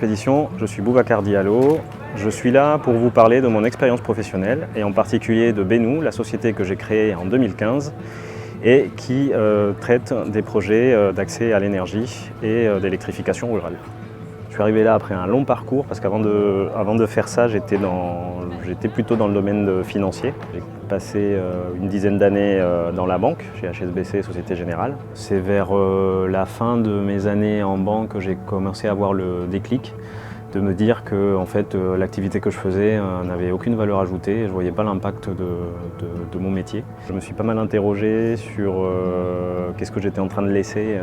Expédition, je suis Boubacar Diallo. Je suis là pour vous parler de mon expérience professionnelle et en particulier de Benou, la société que j'ai créée en 2015 et qui traite des projets d'accès à l'énergie et d'électrification rurale. Je suis arrivé là après un long parcours parce qu'avant de faire ça, j'étais plutôt dans le domaine financier. J'ai passé une dizaine d'années dans la banque, chez HSBC, Société Générale. C'est vers la fin de mes années en banque que j'ai commencé à avoir le déclic de me dire que en fait, l'activité que je faisais n'avait aucune valeur ajoutée et je ne voyais pas l'impact de mon métier. Je me suis pas mal interrogé sur qu'est-ce que j'étais en train de laisser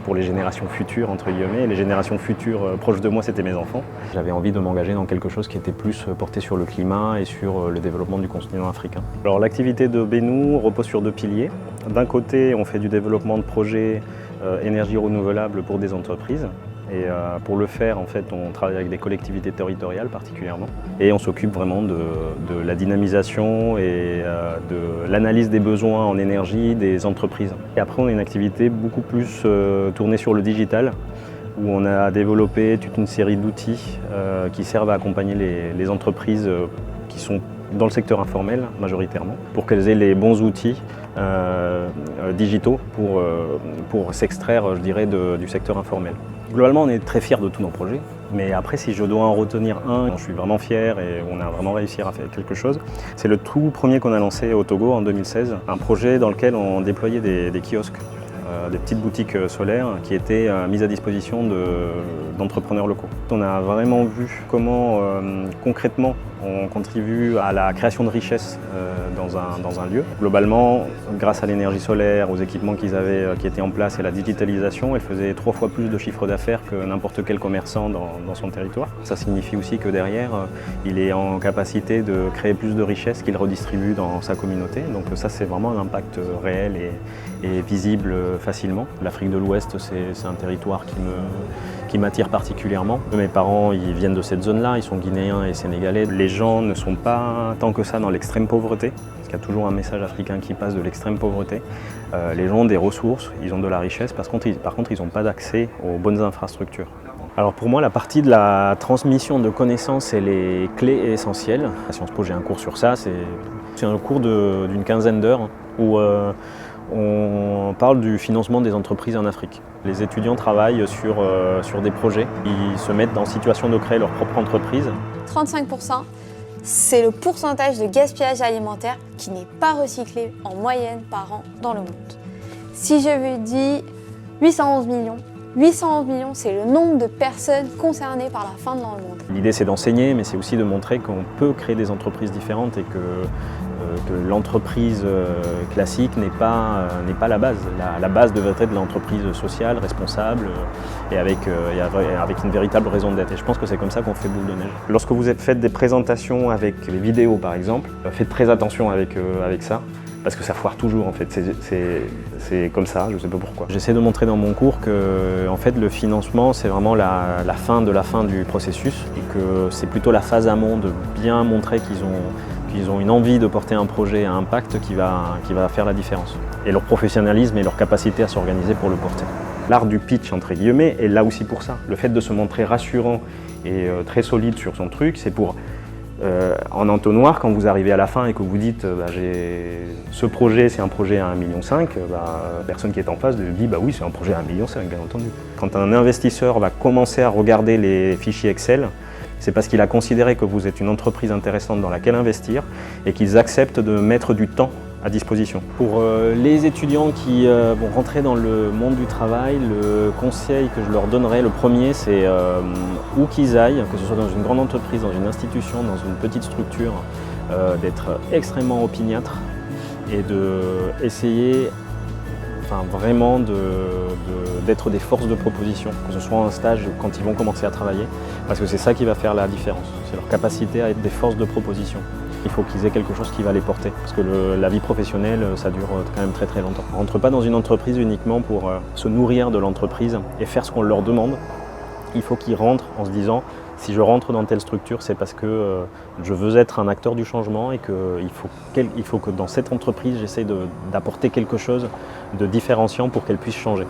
pour les générations futures, entre guillemets. Les générations futures proches de moi, c'était mes enfants. J'avais envie de m'engager dans quelque chose qui était plus porté sur le climat et sur le développement du continent africain. Alors l'activité de Benou repose sur deux piliers. D'un côté, on fait du développement de projets énergie renouvelable pour des entreprises. Et pour le faire, en fait, on travaille avec des collectivités territoriales particulièrement. Et on s'occupe vraiment de la dynamisation et de l'analyse des besoins en énergie des entreprises. Et après, on a une activité beaucoup plus tournée sur le digital, où on a développé toute une série d'outils qui servent à accompagner les entreprises qui sont dans le secteur informel majoritairement, pour qu'elles aient les bons outils digitaux pour s'extraire, je dirais, du secteur informel. Globalement, on est très fiers de tous nos projets, mais après, si je dois en retenir un dont je suis vraiment fier et on a vraiment réussi à faire quelque chose, c'est le tout premier qu'on a lancé au Togo en 2016, un projet dans lequel on déployait des kiosques, des petites boutiques solaires qui étaient mises à disposition d'entrepreneurs locaux. On a vraiment vu comment concrètement on contribue à la création de richesses dans un lieu. Globalement, grâce à l'énergie solaire, aux équipements qu'ils avaient qui étaient en place et la digitalisation, elle faisait 3 fois plus de chiffre d'affaires que n'importe quel commerçant dans son territoire. Ça signifie aussi que derrière, il est en capacité de créer plus de richesses qu'il redistribue dans sa communauté. Donc ça, c'est vraiment un impact réel et visible facilement. L'Afrique de l'Ouest, c'est un territoire qui m'attire particulièrement. Mes parents, ils viennent de cette zone-là, ils sont guinéens et sénégalais. Les gens ne sont pas tant que ça dans l'extrême pauvreté, parce qu'il y a toujours un message africain qui passe de l'extrême pauvreté. Les gens ont des ressources, ils ont de la richesse, par contre, ils n'ont pas d'accès aux bonnes infrastructures. Alors pour moi, la partie de la transmission de connaissances, elle est clé et essentielle. À Sciences Po, j'ai un cours sur ça, c'est un cours d'une quinzaine d'heures où on parle du financement des entreprises en Afrique. Les étudiants travaillent sur des projets. Ils se mettent en situation de créer leur propre entreprise. 35%, c'est le pourcentage de gaspillage alimentaire qui n'est pas recyclé en moyenne par an dans le monde. Si je vous dis 811 millions, c'est le nombre de personnes concernées par la faim dans le monde. L'idée, c'est d'enseigner, mais c'est aussi de montrer qu'on peut créer des entreprises différentes et que l'entreprise classique n'est pas la base. La base devrait être de l'entreprise sociale, responsable et avec une véritable raison d'être. Et je pense que c'est comme ça qu'on fait boule de neige. Lorsque vous faites des présentations avec les vidéos par exemple, faites très attention avec ça. Parce que ça foire toujours en fait, c'est comme ça, je ne sais pas pourquoi. J'essaie de montrer dans mon cours que en fait, le financement c'est vraiment la fin de la fin du processus et que c'est plutôt la phase amont de bien montrer qu'ils ont une envie de porter un projet à impact qui va faire la différence. Et leur professionnalisme et leur capacité à s'organiser pour le porter. L'art du pitch entre guillemets est là aussi pour ça. Le fait de se montrer rassurant et très solide sur son truc, c'est pour en entonnoir, quand vous arrivez à la fin et que vous dites ce projet c'est un projet à 1,5 million, la personne qui est en face dit oui c'est un projet à 1,5 million bien entendu. Quand un investisseur va commencer à regarder les fichiers Excel, c'est parce qu'il a considéré que vous êtes une entreprise intéressante dans laquelle investir et qu'ils acceptent de mettre du temps à disposition. Pour les étudiants qui vont rentrer dans le monde du travail, le conseil que je leur donnerais, le premier, c'est où qu'ils aillent, que ce soit dans une grande entreprise, dans une institution, dans une petite structure, d'être extrêmement opiniâtre et d'essayer vraiment d'être des forces de proposition, que ce soit en stage ou quand ils vont commencer à travailler, parce que c'est ça qui va faire la différence, c'est leur capacité à être des forces de proposition. Il faut qu'ils aient quelque chose qui va les porter, parce que la vie professionnelle, ça dure quand même très très longtemps. On ne rentre pas dans une entreprise uniquement pour se nourrir de l'entreprise et faire ce qu'on leur demande. Il faut qu'ils rentrent en se disant, si je rentre dans telle structure, c'est parce que je veux être un acteur du changement et qu'il faut que dans cette entreprise, j'essaie d'apporter quelque chose de différenciant pour qu'elle puisse changer.